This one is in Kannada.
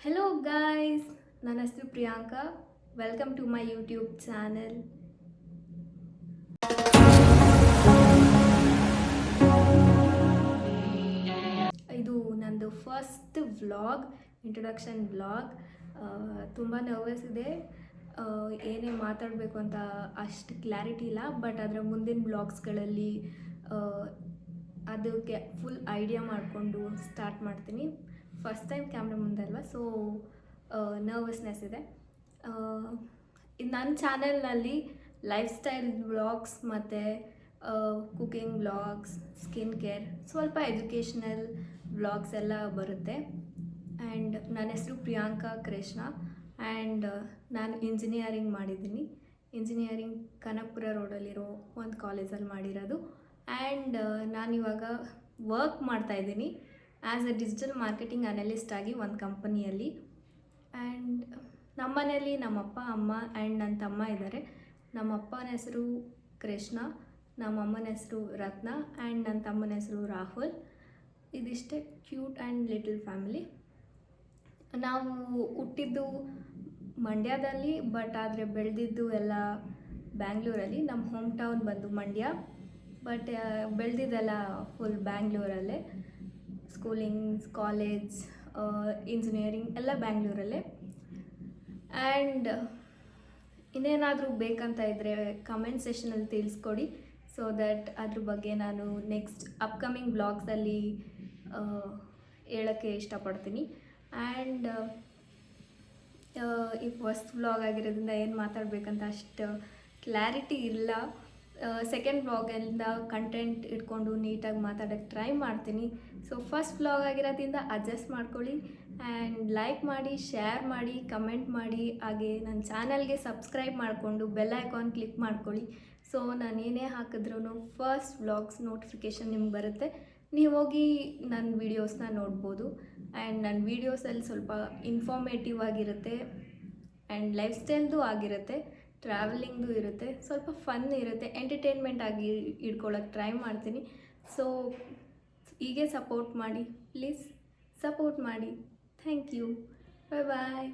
Hello guys, ನನ್ನ ಹೆಸರು Priyanka. Welcome to my YouTube channel. ಇದು ನಂದು ಫಸ್ಟ್ ವ್ಲಾಗ್, ಇಂಟ್ರೊಡಕ್ಷನ್ ವ್ಲಾಗ್. ತುಂಬ ನರ್ವಸ್ ಇದೆ. ಏನೇ ಮಾತಾಡಬೇಕು ಅಂತ ಅಷ್ಟು ಕ್ಲಾರಿಟಿ ಇಲ್ಲ, ಬಟ್ ಅದರ ಮುಂದಿನ ವ್ಲಾಗ್ಸ್ಗಳಲ್ಲಿ ಅದಕ್ಕೆ ಫುಲ್ ಐಡಿಯಾ ಮಾಡಿಕೊಂಡು ಸ್ಟಾರ್ಟ್ ಮಾಡ್ತೀನಿ. ಫಸ್ಟ್ ಟೈಮ್ ಕ್ಯಾಮ್ರಾ ಮುಂದೆ ಅಲ್ವಾ, ಸೊ ನರ್ವಸ್ನೆಸ್ ಇದೆ. ನನ್ನ ಚಾನೆಲ್ನಲ್ಲಿ ಲೈಫ್ ಸ್ಟೈಲ್ ವ್ಲಾಗ್ಸ್ ಮತ್ತು ಕುಕಿಂಗ್ ವ್ಲಾಗ್ಸ್, ಸ್ಕಿನ್ ಕೇರ್, ಸ್ವಲ್ಪ ಎಜುಕೇಷ್ನಲ್ ವ್ಲಾಗ್ಸ್ ಎಲ್ಲ ಬರುತ್ತೆ. ಆ್ಯಂಡ್ ನನ್ನ ಹೆಸರು ಪ್ರಿಯಾಂಕಾ ಕೃಷ್ಣ. ಆ್ಯಂಡ್ ನಾನು ಇಂಜಿನಿಯರಿಂಗ್ ಮಾಡಿದ್ದೀನಿ. ಇಂಜಿನಿಯರಿಂಗ್ ಕನಕಪುರ ರೋಡಲ್ಲಿರೋ ಒಂದು ಕಾಲೇಜಲ್ಲಿ ಮಾಡಿರೋದು. ಆ್ಯಂಡ್ ನಾನಿವಾಗ ವರ್ಕ್ ಮಾಡ್ತಾಯಿದ್ದೀನಿ as A digital marketing analyst ಆಗಿ ಒಂದು ಕಂಪನಿಯಲ್ಲಿ. ಆ್ಯಂಡ್ ನಮ್ಮ ಮನೆಯಲ್ಲಿ ನಮ್ಮ ಅಪ್ಪ, ಅಮ್ಮ ಆ್ಯಂಡ್ ನನ್ನ ತಮ್ಮ ಇದ್ದಾರೆ. ನಮ್ಮ ಅಪ್ಪನ ಹೆಸರು ಕೃಷ್ಣ, ನಮ್ಮ ಅಮ್ಮನ ಹೆಸರು ರತ್ನ ಆ್ಯಂಡ್ ನನ್ನ ತಮ್ಮನ ಹೆಸರು ರಾಹುಲ್. ಇದಿಷ್ಟೇ ಕ್ಯೂಟ್ ಆ್ಯಂಡ್ ಲಿಟಲ್ ಫ್ಯಾಮಿಲಿ. ನಾವು ಹುಟ್ಟಿದ್ದು ಮಂಡ್ಯದಲ್ಲಿ, ಬಟ್ ಆದರೆ ಬೆಳೆದಿದ್ದು ಎಲ್ಲ ಬ್ಯಾಂಗ್ಳೂರಲ್ಲಿ. ನಮ್ಮ ಹೋಮ್ ಟೌನ್ ಬಂದು ಮಂಡ್ಯ, ಬಟ್ ಬೆಳೆದಿದ್ದೆಲ್ಲ ಫುಲ್ ಬ್ಯಾಂಗ್ಳೂರಲ್ಲೇ. ಸ್ಕೂಲಿಂಗ್, ಕಾಲೇಜ್, ಇಂಜಿನಿಯರಿಂಗ್ ಎಲ್ಲ ಬ್ಯಾಂಗ್ಳೂರಲ್ಲೇ. ಆ್ಯಂಡ್ ಇನ್ನೇನಾದರೂ ಬೇಕಂತ ಇದ್ದರೆ ಕಮೆಂಟ್ ಸೆಷನಲ್ಲಿ ತಿಳಿಸ್ಕೊಡಿ, ಸೊ ದ್ಯಾಟ್ ಅದ್ರ ಬಗ್ಗೆ ನಾನು ನೆಕ್ಸ್ಟ್ ಅಪ್ಕಮಿಂಗ್ ಬ್ಲಾಗ್ಸಲ್ಲಿ ಹೇಳೋಕ್ಕೆ ಇಷ್ಟಪಡ್ತೀನಿ. ಆ್ಯಂಡ್ ಈ ಫಸ್ಟ್ ವ್ಲಾಗ್ ಆಗಿರೋದ್ರಿಂದ ಏನು ಮಾತಾಡಬೇಕಂತ ಅಷ್ಟು ಕ್ಲಾರಿಟಿ ಇಲ್ಲ. ಸೆಕೆಂಡ್ ವ್ಲಾಗಿಂದ ಕಂಟೆಂಟ್ ಇಟ್ಕೊಂಡು ನೀಟಾಗಿ ಮಾತಾಡೋಕ್ಕೆ ಟ್ರೈ ಮಾಡ್ತೀನಿ. ಸೊ ಫಸ್ಟ್ ವ್ಲಾಗ್ ಆಗಿರೋದ್ರಿಂದ ಅಡ್ಜಸ್ಟ್ ಮಾಡ್ಕೊಳ್ಳಿ. ಆ್ಯಂಡ್ ಲೈಕ್ ಮಾಡಿ, ಶೇರ್ ಮಾಡಿ, ಕಮೆಂಟ್ ಮಾಡಿ, ಹಾಗೆ ನನ್ನ ಚಾನಲ್ಗೆ ಸಬ್ಸ್ಕ್ರೈಬ್ ಮಾಡಿಕೊಂಡು ಬೆಲ್ ಐಕಾನ್ ಕ್ಲಿಕ್ ಮಾಡ್ಕೊಳ್ಳಿ. ಸೊ ನಾನು ಏನೇ ಹಾಕಿದ್ರೂ ಫಸ್ಟ್ ವ್ಲಾಗ್ಸ್ ನೋಟಿಫಿಕೇಷನ್ ನಿಮ್ಗೆ ಬರುತ್ತೆ. ನೀವು ಹೋಗಿ ನನ್ನ ವೀಡಿಯೋಸ್ನ ನೋಡ್ಬೋದು. ಆ್ಯಂಡ್ ನನ್ನ ವೀಡಿಯೋಸಲ್ಲಿ ಸ್ವಲ್ಪ ಇನ್ಫಾರ್ಮೇಟಿವ್ ಆಗಿರುತ್ತೆ ಆ್ಯಂಡ್ ಲೈಫ್ ಸ್ಟೈಲ್ದು ಆಗಿರುತ್ತೆ, ಟ್ರಾವೆಲಿಂಗ್ದು ಇರುತ್ತೆ, ಸ್ವಲ್ಪ ಫನ್ ಇರುತ್ತೆ, ಎಂಟರ್ಟೈನ್ಮೆಂಟ್ ಆಗಿ ಇಟ್ಕೊಳ್ಳೋಕೆ ಟ್ರೈ ಮಾಡ್ತೀನಿ. ಸೊ ಹೀಗೆ ಸಪೋರ್ಟ್ ಮಾಡಿ, ಪ್ಲೀಸ್ ಸಪೋರ್ಟ್ ಮಾಡಿ. Thank you. Bye bye.